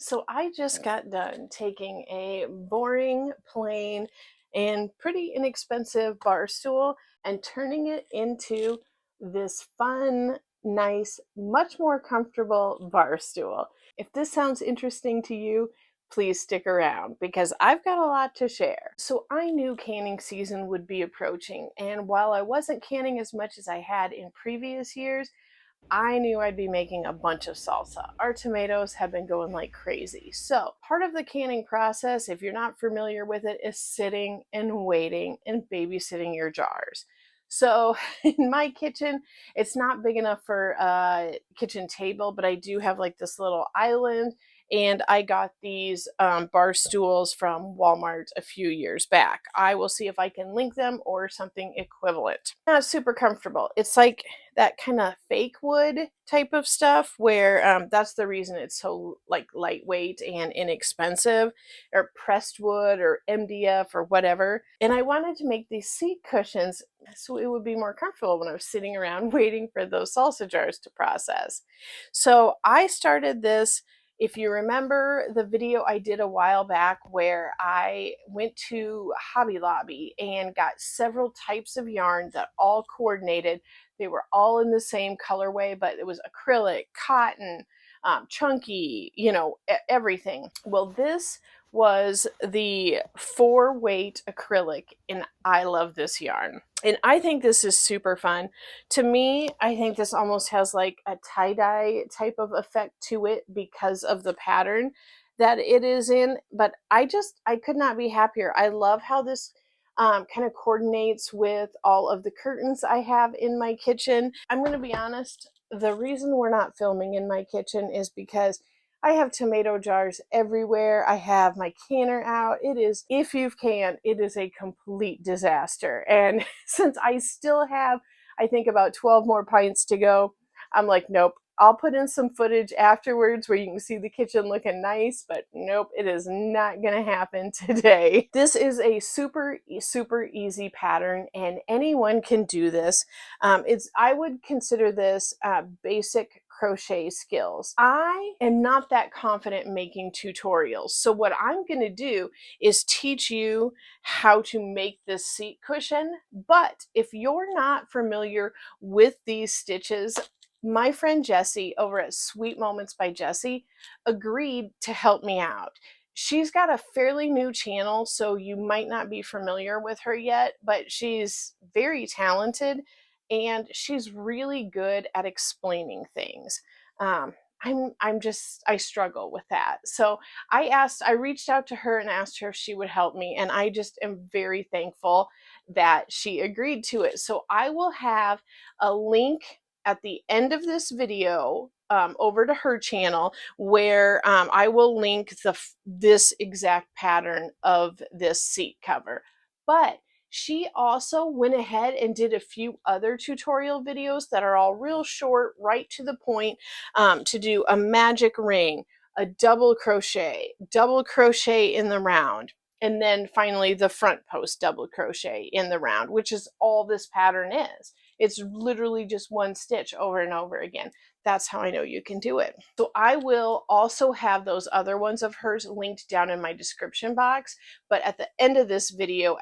So I just got done taking a boring, plain, and pretty inexpensive bar stool and turning it into this fun, nice, much more comfortable bar stool. If this sounds interesting to you, please stick around because I've got a lot to share. So I knew canning season would be approaching, and while I wasn't canning as much as I had in previous years, I knew I'd be making a bunch of salsa. Our tomatoes have been going like crazy. So part of the canning process, if you're not familiar with it, is sitting and waiting and babysitting your jars. So in my kitchen, it's not big enough for a kitchen table, but I do have like this little island, and I got these bar stools from Walmart a few years back. I will see if I can link them or something equivalent. Not super comfortable. It's like that kind of fake wood type of stuff where that's the reason it's so like lightweight and inexpensive, or pressed wood or MDF or whatever. And I wanted to make these seat cushions so it would be more comfortable when I was sitting around waiting for those salsa jars to process. So I started this. If you remember the video I did a while back where I went to Hobby Lobby and got several types of yarn that all coordinated. They were all in the same colorway, but it was acrylic, cotton, chunky, everything. Well, this was the 4-weight acrylic, and I love this yarn. And I think this is super fun. To me, I think this almost has like a tie-dye type of effect to it because of the pattern that it is in. But I could not be happier. I love how this kind of coordinates with all of the curtains I have in my kitchen. I'm going to be honest, the reason we're not filming in my kitchen is because I have tomato jars everywhere. I have my canner out. It is, if you've canned, it is a complete disaster. And since I still have, I think, about 12 more pints to go, I'm like, nope. I'll put in some footage afterwards where you can see the kitchen looking nice, but nope, it is not gonna happen today. This is a super, super easy pattern and anyone can do this. I would consider this basic crochet skills. I am not that confident making tutorials. So what I'm gonna do is teach you how to make this seat cushion. But if you're not familiar with these stitches, my friend Jessie over at Sweet Moments by Jessie agreed to help me out. She's got a fairly new channel, so you might not be familiar with her yet, but she's very talented and she's really good at explaining things. I struggle with that. So I reached out to her and asked her if she would help me, and I just am very thankful that she agreed to it. So I will have a link at the end of this video over to her channel where I will link this exact pattern of this seat cover. But she also went ahead and did a few other tutorial videos that are all real short, right to the point, to do a magic ring, a double crochet in the round, and then finally the front post double crochet in the round, which is all this pattern is. It's literally just one stitch over and over again. That's how I know you can do it. So I will also have those other ones of hers linked down in my description box, but at the end of this video,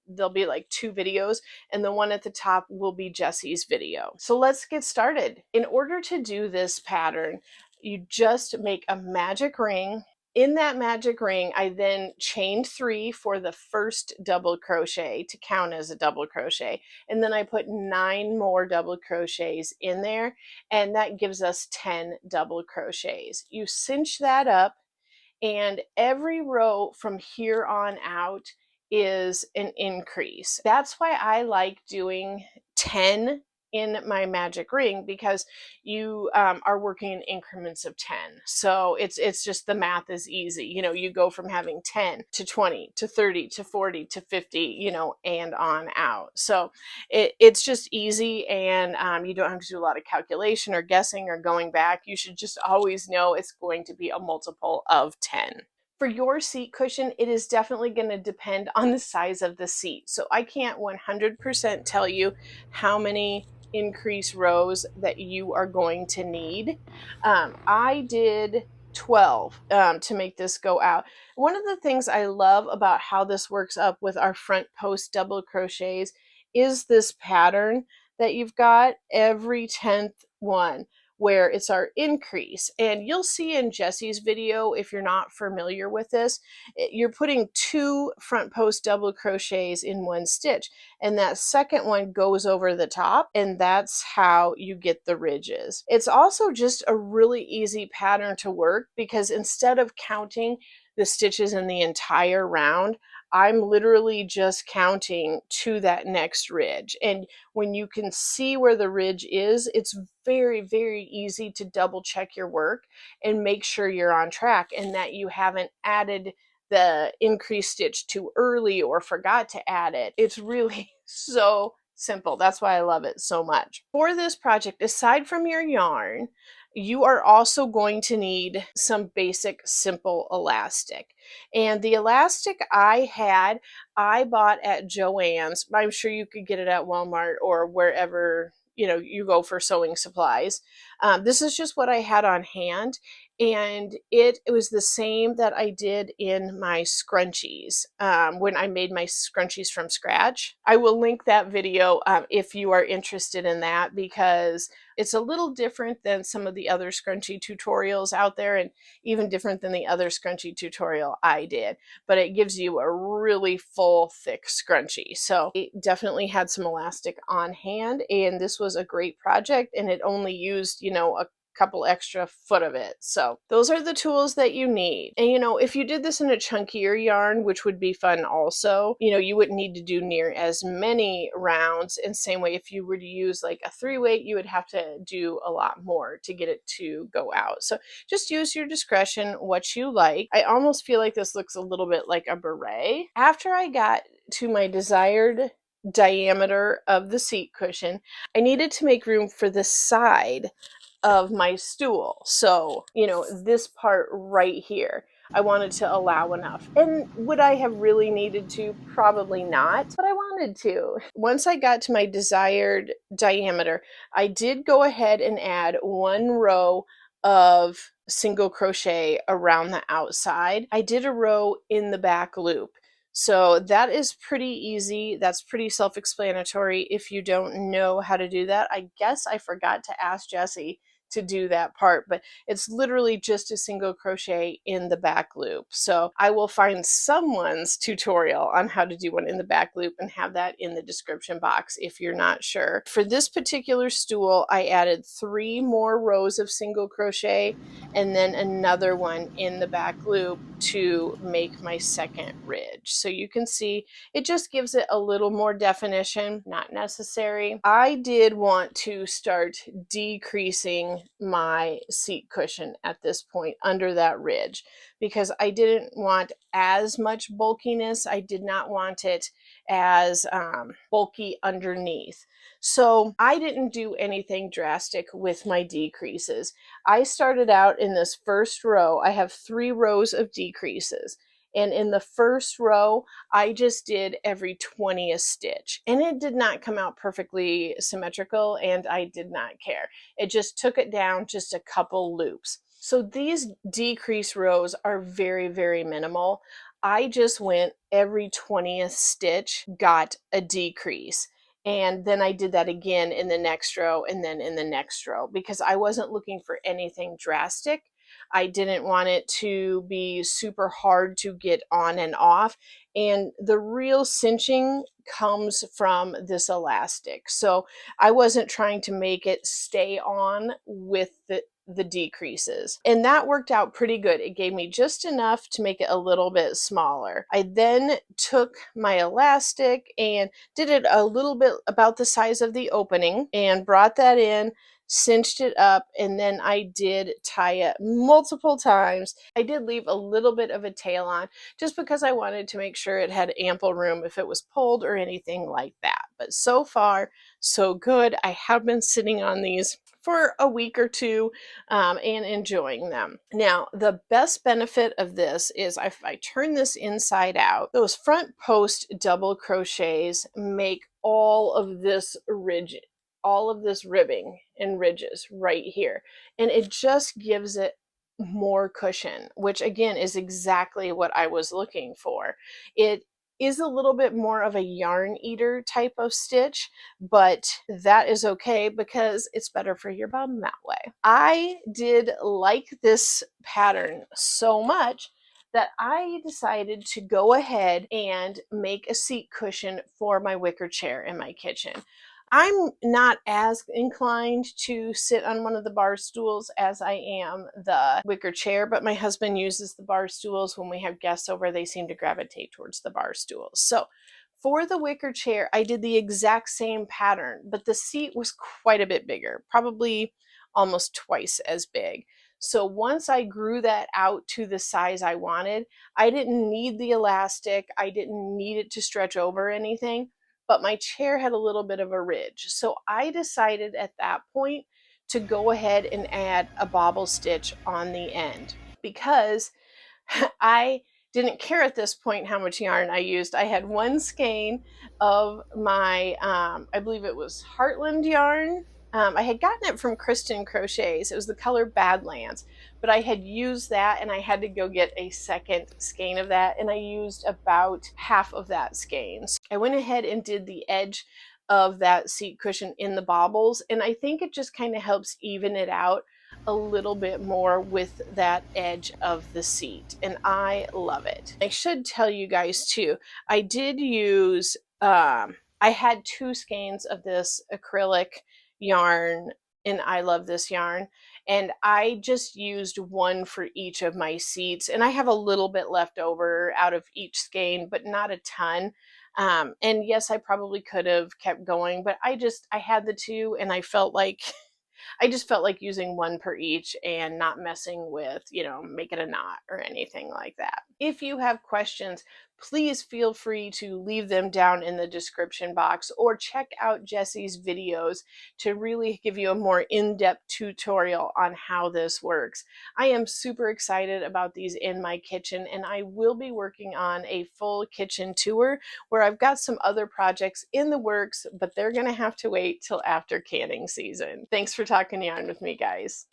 there'll be like 2 videos, and the one at the top will be Jessie's video. So let's get started. In order to do this pattern, you just make a magic ring. In that magic ring, I then chained 3 for the first double crochet to count as a double crochet. And then I put 9 more double crochets in there, and that gives us 10 double crochets. You cinch that up, and every row from here on out is an increase. That's why I like doing 10 in my magic ring, because you are working in increments of 10. So it's just, the math is easy. You go from having 10 to 20 to 30 to 40 to 50, and on out. So it's just easy, and you don't have to do a lot of calculation or guessing or going back. You should just always know it's going to be a multiple of 10. For your seat cushion, it is definitely going to depend on the size of the seat. So I can't 100% tell you how many increase rows that you are going to need. I did 12 to make this go out. One of the things I love about how this works up with our front post double crochets is this pattern that you've got every 10th one, where it's our increase. And you'll see in Jessie's video, if you're not familiar with this, you're putting 2 front post double crochets in one stitch, and that second one goes over the top, and that's how you get the ridges. It's also just a really easy pattern to work, because instead of counting the stitches in the entire round, I'm literally just counting to that next ridge. And when you can see where the ridge is, it's very, very easy to double check your work and make sure you're on track and that you haven't added the increased stitch too early or forgot to add it. It's really so simple. That's why I love it so much. For this project, aside from your yarn, you are also going to need some basic simple elastic. And the elastic I bought at Joann's. I'm sure you could get it at Walmart or wherever you go for sewing supplies. This is just what I had on hand, and it was the same that I did in my scrunchies when I made my scrunchies from scratch. I will link that video if you are interested in that, because it's a little different than some of the other scrunchie tutorials out there, and even different than the other scrunchie tutorial I did, but it gives you a really full, thick scrunchie. So it definitely had some elastic on hand, and this was a great project, and it only used, a couple extra foot of it. So those are the tools that you need. And if you did this in a chunkier yarn, which would be fun also, you wouldn't need to do near as many rounds. And same way, if you were to use like a 3-weight, you would have to do a lot more to get it to go out. So just use your discretion, what you like. I almost feel like this looks a little bit like a beret. After I got to my desired diameter of the seat cushion, I needed to make room for the side of my stool. So, this part right here, I wanted to allow enough. And would I have really needed to? Probably not, but I wanted to. Once I got to my desired diameter, I did go ahead and add 1 row of single crochet around the outside. I did a row in the back loop. So that is pretty easy. That's pretty self-explanatory. If you don't know how to do that, I guess I forgot to ask Jessie to do that part, but it's literally just a single crochet in the back loop. So I will find someone's tutorial on how to do one in the back loop and have that in the description box if you're not sure. For this particular stool, I added 3 more rows of single crochet and then another one in the back loop to make my second ridge. So you can see it just gives it a little more definition, not necessary. I did want to start decreasing my seat cushion at this point under that ridge, because I didn't want as much bulkiness. I did not want it as bulky underneath. So I didn't do anything drastic with my decreases. I started out in this first row. I have 3 rows of decreases. And in the first row, I just did every 20th stitch. And it did not come out perfectly symmetrical, and I did not care. It just took it down just a couple loops. So these decrease rows are very, very minimal. I just went every 20th stitch, got a decrease. And then I did that again in the next row and then in the next row, because I wasn't looking for anything drastic. I didn't want it to be super hard to get on and off. And the real cinching comes from this elastic. So I wasn't trying to make it stay on with the decreases. And that worked out pretty good. It gave me just enough to make it a little bit smaller. I then took my elastic and did it a little bit about the size of the opening and brought that in, cinched it up, and then I did tie it multiple times. I did leave a little bit of a tail on just because I wanted to make sure it had ample room if it was pulled or anything like that. But so far, so good. I have been sitting on these for a week or two and enjoying them. Now, the best benefit of this is if I turn this inside out, those front post double crochets make all of this ribbing and ridges right here. And it just gives it more cushion, which again is exactly what I was looking for. It is a little bit more of a yarn eater type of stitch, but that is okay because it's better for your bum that way. I did like this pattern so much that I decided to go ahead and make a seat cushion for my wicker chair in my kitchen. I'm not as inclined to sit on one of the bar stools as I am the wicker chair, but my husband uses the bar stools. When we have guests over, they seem to gravitate towards the bar stools. So for the wicker chair, I did the exact same pattern, but the seat was quite a bit bigger, probably almost twice as big. So once I grew that out to the size I wanted, I didn't need the elastic. I didn't need it to stretch over anything, but my chair had a little bit of a ridge. So I decided at that point to go ahead and add a bobble stitch on the end because I didn't care at this point how much yarn I used. I had one skein of my, I believe it was Heartland yarn. I had gotten it from Kristen Crochets. It was the color Badlands, but I had used that and I had to go get a second skein of that, and I used about half of that skein. So I went ahead and did the edge of that seat cushion in the bobbles, and I think it just kind of helps even it out a little bit more with that edge of the seat, and I love it. I should tell you guys too, I did use I had 2 skeins of this acrylic yarn, and I love this yarn, and I just used one for each of my seats, and I have a little bit left over out of each skein, but not a ton. And yes, I probably could have kept going, but I had the 2, and I just felt like using one per each and not messing with, making a knot or anything like that. If you have questions, please feel free to leave them down in the description box or check out Jessie's videos to really give you a more in-depth tutorial on how this works. I am super excited about these in my kitchen, and I will be working on a full kitchen tour where I've got some other projects in the works, but they're going to have to wait till after canning season. Thanks for talking yarn with me, guys.